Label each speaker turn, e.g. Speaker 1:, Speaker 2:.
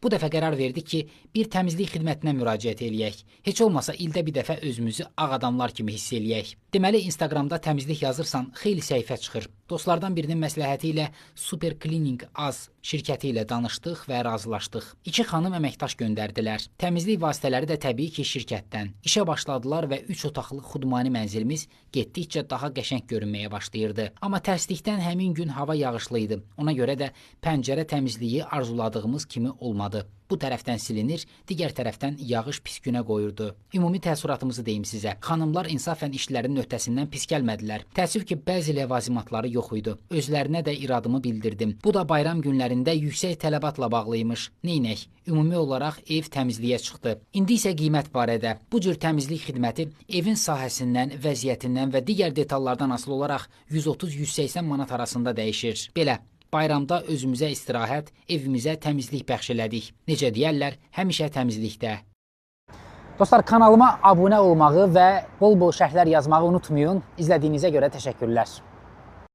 Speaker 1: Bu dəfə qərar verdik ki, bir təmizlik xidmətinə müraciət eləyək. Heç olmasa ildə bir dəfə özümüzü ağ adamlar kimi hiss eləyək. Deməli, Instagramda təmizlik yazırsan, xeyli səhifə çıxır. Dostlardan birinin məsləhəti ilə Super Cleaning Az şirkəti ilə danışdıq və razılaşdıq. 2 xanım əməkdaş göndərdilər. Təmizlik vasitələri də təbii ki, şirkətdən. İşə başladılar və 3 otaqlı xudmani mənzilimiz getdikcə daha qəşəng görünməyə başlayırdı. Amma tərslikdən həmin gün hava yağışlı idi. Ona görə də pəncərə təmizliyi arzuladığımız kimi olmadı. Bu tərəfdən silinir, digər tərəfdən yağış pis günə qoyurdu. Ümumi təəssüratımızı deyim sizə. Xanımlar insafən işlərinin öhdəsindən pis gəlmədilər. Təəssüf ki, bəzi ləvazimatları yox idi. Özlərinə də iradımı bildirdim. Bu da bayram günlərində yüksək tələbatla bağlıymış. Neynək? Ümumi olaraq ev təmizliyə çıxdı. İndi isə qiymət barədə. Bu cür təmizlik xidməti evin sahəsindən, vəziyyətindən və digər detallardan asılı olaraq 130-180 manat arasında dəyişir. Belə. Bayramda özümüzə istirahət, evimizə təmizlik bəxş elədik. Necə deyərlər, həmişə təmizlikdə. Dostlar, kanalıma abunə olmağı və bol-bol şərhlər yazmağı unutmayın. İzlədiyinizə görə təşəkkürlər.